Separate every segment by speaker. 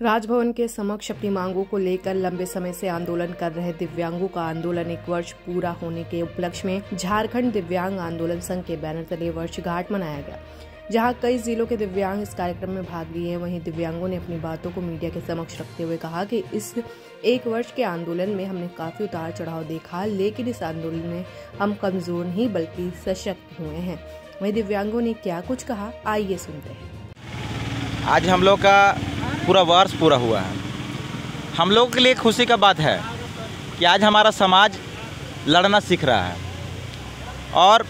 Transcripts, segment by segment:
Speaker 1: राजभवन के समक्ष अपनी मांगों को लेकर लंबे समय से आंदोलन कर रहे दिव्यांगों का आंदोलन 1 वर्ष पूरा होने के उपलक्ष्य में झारखंड दिव्यांग आंदोलन संघ के बैनर तले वर्षगांठ मनाया गया, जहां कई जिलों के दिव्यांग इस कार्यक्रम में भाग लिए। वहीं दिव्यांगों ने अपनी बातों को मीडिया के समक्ष रखते हुए कहा कि इस 1 वर्ष के आंदोलन में हमने काफी उतार चढ़ाव देखा, लेकिन इस आंदोलन में हम कमजोर नहीं बल्कि सशक्त हुए हैं। वहीं दिव्यांगों ने क्या कुछ कहा, आइए सुनते हैं।
Speaker 2: आज हम लोग का पूरा वर्ष पूरा हुआ है। हम लोगों के लिए खुशी का बात है कि आज हमारा समाज लड़ना सीख रहा है, और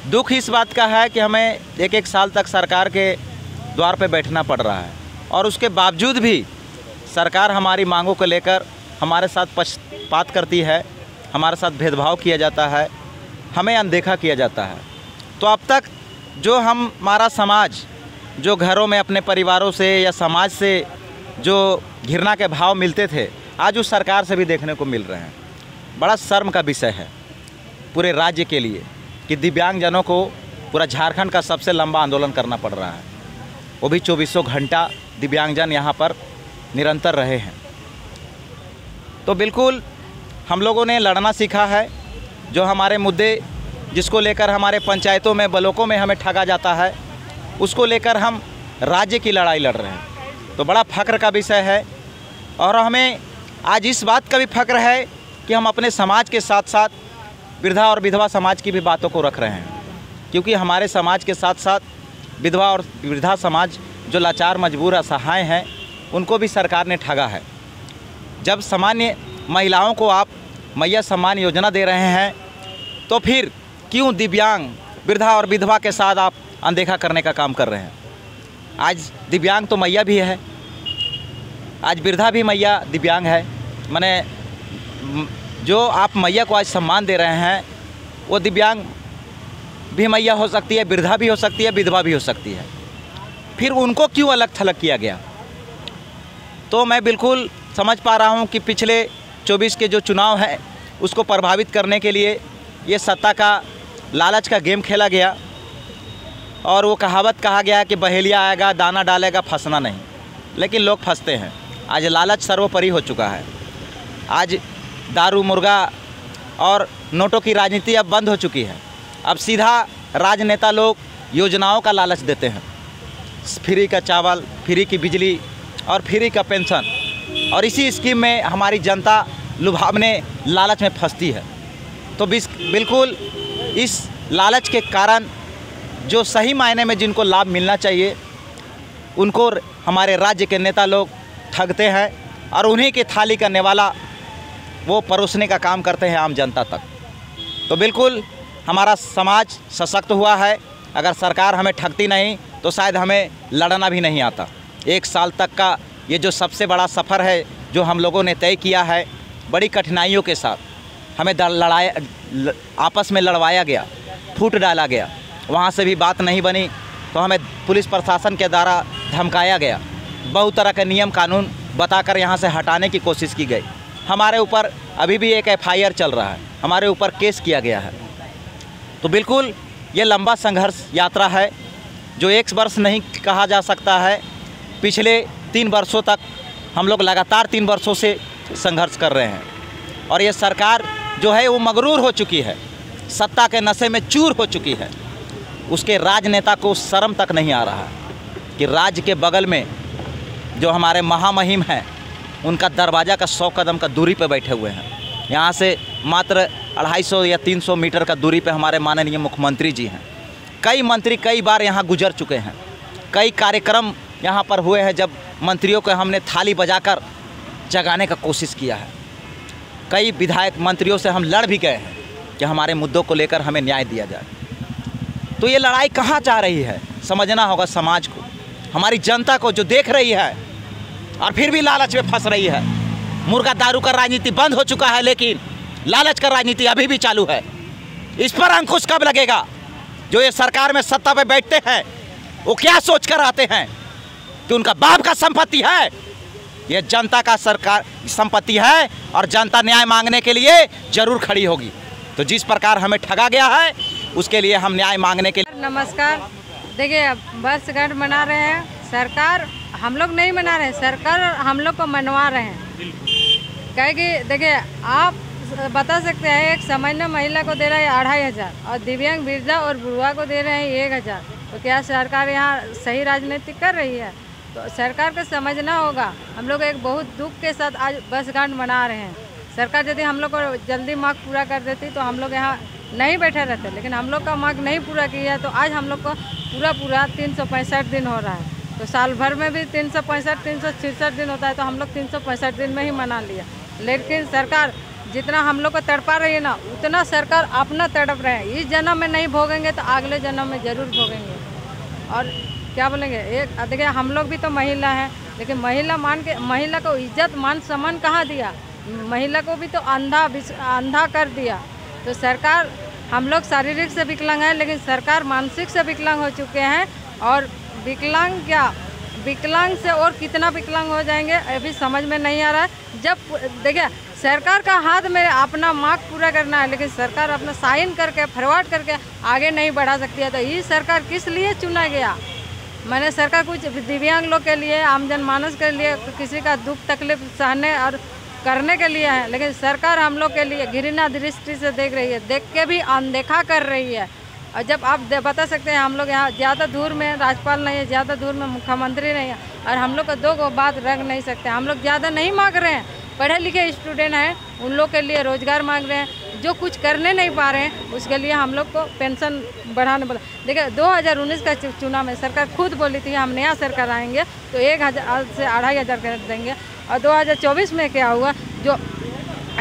Speaker 2: दुख इस बात का है कि हमें एक साल तक सरकार के द्वार पे बैठना पड़ रहा है, और उसके बावजूद भी सरकार हमारी मांगों को लेकर हमारे साथ पक्षपात करती है, हमारे साथ भेदभाव किया जाता है, हमें अनदेखा किया जाता है। तो अब तक जो हमारा समाज जो घरों में अपने परिवारों से या समाज से जो घृणा के भाव मिलते थे, आज उस सरकार से भी देखने को मिल रहे हैं। बड़ा शर्म का विषय है पूरे राज्य के लिए कि दिव्यांगजनों को पूरा झारखंड का सबसे लंबा आंदोलन करना पड़ रहा है, वो भी 2400 घंटा दिव्यांगजन यहाँ पर निरंतर रहे हैं। तो बिल्कुल हम लोगों ने लड़ना सीखा है। जो हमारे मुद्दे जिसको लेकर हमारे पंचायतों में ब्लॉकों में हमें ठगा जाता है, उसको लेकर हम राज्य की लड़ाई लड़ रहे हैं। तो बड़ा फ़ख्र का विषय है, और हमें आज इस बात का भी फ़ख्र है कि हम अपने समाज के साथ साथ वृद्धा और विधवा समाज की भी बातों को रख रहे हैं, क्योंकि हमारे समाज के साथ साथ विधवा और वृद्धा समाज जो लाचार मजबूर असहाय हैं, उनको भी सरकार ने ठगा है। जब सामान्य महिलाओं को आप मैया सम्मान योजना दे रहे हैं, तो फिर क्यों दिव्यांग वृद्धा और विधवा के साथ आप अनदेखा करने का काम कर रहे हैं। आज दिव्यांग तो मैया भी है, आज वृद्धा भी मैया दिव्यांग है। माने जो आप मैया को आज सम्मान दे रहे हैं, वो दिव्यांग भी मैया हो सकती है, वृद्धा भी हो सकती है, विधवा भी हो सकती है। फिर उनको क्यों अलग थलग किया गया? तो मैं बिल्कुल समझ पा रहा हूँ कि पिछले 24 के जो चुनाव है, उसको प्रभावित करने के लिए ये सत्ता का लालच का गेम खेला गया, और वो कहावत कहा गया कि बहेलिया आएगा दाना डालेगा, फंसना नहीं। लेकिन लोग फंसते हैं। आज लालच सर्वोपरि हो चुका है। आज दारू मुर्गा और नोटों की राजनीति अब बंद हो चुकी है। अब सीधा राजनेता लोग योजनाओं का लालच देते हैं, फ्री का चावल, फ्री की बिजली और फ्री का पेंशन, और इसी स्कीम में हमारी जनता लुभावने लालच में फंसती है। तो बिल्कुल इस लालच के कारण जो सही मायने में जिनको लाभ मिलना चाहिए, उनको हमारे राज्य के नेता लोग ठगते हैं, और उन्हीं की थाली का नेवाला वो परोसने का काम करते हैं आम जनता तक। तो बिल्कुल हमारा समाज सशक्त हुआ है। अगर सरकार हमें ठगती नहीं तो शायद हमें लड़ना भी नहीं आता। 1 साल तक का ये जो सबसे बड़ा सफ़र है जो हम लोगों ने तय किया है, बड़ी कठिनाइयों के साथ हमें आपस में लड़वाया गया, फूट डाला गया। वहाँ से भी बात नहीं बनी तो हमें पुलिस प्रशासन के द्वारा धमकाया गया, बहुत तरह के नियम कानून बताकर यहाँ से हटाने की कोशिश की गई। हमारे ऊपर अभी भी एक FIR चल रहा है, हमारे ऊपर केस किया गया है। तो बिल्कुल ये लंबा संघर्ष यात्रा है जो 1 वर्ष नहीं कहा जा सकता है। पिछले 3 वर्षों तक हम लोग लगातार 3 वर्षों से संघर्ष कर रहे हैं, और ये सरकार जो है वो मगरूर हो चुकी है, सत्ता के नशे में चूर हो चुकी है। उसके राजनेता को शर्म तक नहीं आ रहा कि राज्य के बगल में जो हमारे महामहिम हैं, उनका दरवाज़ा का 100 कदम का दूरी पे बैठे हुए हैं। यहाँ से मात्र 250 या 300 मीटर का दूरी पे हमारे माननीय मुख्यमंत्री जी हैं। कई मंत्री कई बार यहाँ गुजर चुके हैं। कई कार्यक्रम यहाँ पर हुए हैं जब मंत्रियों को हमने थाली बजाकर जगाने का कोशिश किया है। कई विधायक मंत्रियों से हम लड़ भी गए हैं कि हमारे मुद्दों को लेकर हमें न्याय दिया जाए। तो ये लड़ाई कहाँ जा रही है, समझना होगा समाज को, हमारी जनता को जो देख रही है और फिर भी लालच में फंस रही है। मुर्गा दारू का राजनीति बंद हो चुका है, लेकिन लालच का राजनीति अभी भी चालू है। इस पर अंकुश कब लगेगा? जो ये सरकार में सत्ता पे बैठते हैं, वो क्या सोच कर आते हैं कि उनका बाप का संपत्ति है? ये जनता का सरकार संपत्ति है, और जनता न्याय मांगने के लिए जरूर खड़ी होगी। तो जिस प्रकार हमें ठगा गया है, उसके लिए हम न्याय मांगने के लिए।
Speaker 3: नमस्कार। देखिए, वर्षगांठ मना रहे हैं। सरकार हम लोग नहीं मना रहे हैं, सरकार हम लोग को मनवा रहे हैं। कहे कि देखिए आप बता सकते हैं, एक सामान्य महिला को दे रहा है 2500 और दिव्यांग, वृद्धा और बुढ़वा को दे रहे हैं 1000। तो क्या सरकार यहाँ सही राजनीति कर रही है? तो सरकार को समझना होगा। हम लोग एक बहुत दुख के साथ आज वर्षगांठ मना रहे हैं। सरकार यदि हम लोग को जल्दी मांग पूरा कर देती तो हम लोग यहाँ नहीं बैठे रहते, लेकिन हम लोग का मांग नहीं पूरा किया तो आज हम लोग को पूरा 365 दिन हो रहा है। तो साल भर में भी 366 दिन होता है, तो हम लोग 365 दिन में ही मना लिया। लेकिन सरकार जितना हम लोग को तड़पा रही है ना, उतना सरकार अपना तड़प रहे हैं। इस जन्म में नहीं भोगेंगे तो अगले जन्म में ज़रूर भोगेंगे। और क्या बोलेंगे, एक देखिए हम लोग भी तो महिला हैं, लेकिन महिला को इज्जत मान सम्मान कहाँ दिया? महिला को भी तो अंधा कर दिया। तो सरकार, हम लोग शारीरिक से विकलांग हैं, लेकिन सरकार मानसिक से विकलांग हो चुके हैं। और विकलांग से और कितना विकलांग हो जाएंगे अभी समझ में नहीं आ रहा है। जब देखिए सरकार का हाथ में अपना मांग पूरा करना है, लेकिन सरकार अपना साइन करके फॉरवर्ड करके आगे नहीं बढ़ा सकती है। तो ये सरकार किस लिए चुना गया? मैंने सरकार कुछ दिव्यांग लोग के लिए, आम जनमानस के लिए, किसी का दुख तकलीफ सहने और करने के लिए है, लेकिन सरकार हम लोग के लिए घृणा दृष्टि से देख रही है, देख के भी अनदेखा कर रही है। और जब आप बता सकते हैं, हम लोग यहाँ ज़्यादा दूर में राज्यपाल नहीं है, ज़्यादा दूर में मुख्यमंत्री नहीं है, और हम लोग को दो बात रख नहीं सकते। हम लोग ज़्यादा नहीं मांग रहे हैं, पढ़े लिखे स्टूडेंट हैं, उन लोग के लिए रोज़गार मांग रहे हैं। जो कुछ करने नहीं पा रहे हैं उसके लिए हम लोग को पेंशन बढ़ाने बोला। देखिए 2019 का चुनाव में सरकार खुद बोली थी हम नया सरकार आएंगे तो 1000 से 2500 कर देंगे। और 2024 में क्या हुआ, जो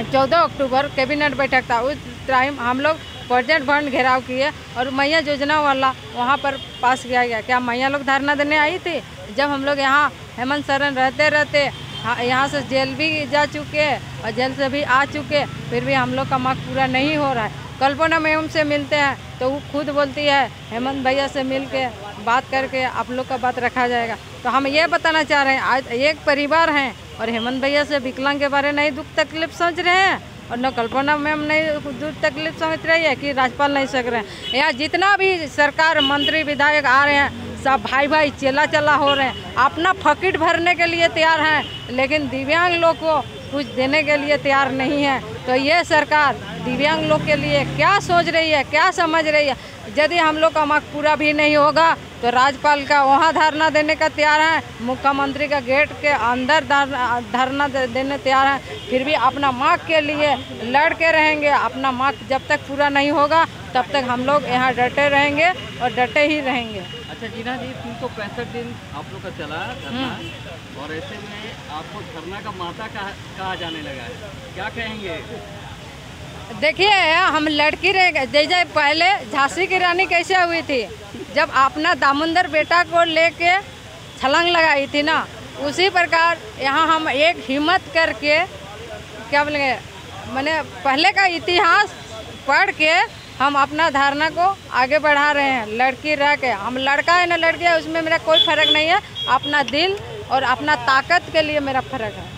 Speaker 3: 14 अक्टूबर कैबिनेट बैठक था, उस टाइम हम लोग प्रोजेक्ट फंड घेराव किए और मैया योजना वाला वहाँ पर पास किया गया। क्या मैया लोग धरना देने आई थी? जब हम लोग यहाँ हेमंत सोरेन रहते यहाँ से जेल भी जा चुके और जेल से भी आ चुके, फिर भी हम लोग का मांग पूरा नहीं हो रहा है। कल्पना मैम से मिलते हैं तो वो खुद बोलती है हेमंत भैया से मिल के बात करके आप लोग का बात रखा जाएगा। तो हम ये बताना चाह रहे हैं, आज एक परिवार हैं और हेमंत भैया से विकलांग के बारे नहीं दुख तकलीफ समझ रहे हैं, और न कल्पना मैम नहीं दुख तकलीफ समझ रही है कि राज्यपाल नहीं सक रहे हैं। यहाँ जितना भी सरकार मंत्री विधायक आ रहे हैं सब भाई चला हो रहे हैं, अपना फकीट भरने के लिए तैयार हैं, लेकिन दिव्यांग लोग को कुछ देने के लिए तैयार नहीं है। तो ये सरकार दिव्यांग लोग के लिए क्या सोच रही है, क्या समझ रही है? यदि हम लोग का मांग पूरा भी नहीं होगा तो राज्यपाल का वहाँ धरना देने का तैयार है, मुख्यमंत्री का गेट के अंदर धरना देने तैयार है, फिर भी अपना मांग के लिए लड़ के रहेंगे। अपना मांग जब तक पूरा नहीं होगा तब तक हम लोग यहाँ डटे रहेंगे और डटे ही रहेंगे।
Speaker 4: अच्छा जीना जी, 365 दिन आप लोग का चला धरना, और ऐसे में आपको धरना का माता कहा जाने लगा है, क्या कहेंगे?
Speaker 3: देखिए हम लड़की रह, जैसे पहले झांसी की रानी कैसे हुई थी, जब अपना दामोदर बेटा को लेके छलांग लगाई थी ना, उसी प्रकार यहाँ हम एक हिम्मत करके क्या बोलेंगे, मैंने पहले का इतिहास पढ़ के हम अपना धारणा को आगे बढ़ा रहे हैं। लड़की रह के, हम लड़का है ना लड़की है उसमें मेरा कोई फर्क नहीं है, अपना दिल और अपना ताकत के लिए मेरा फर्क है।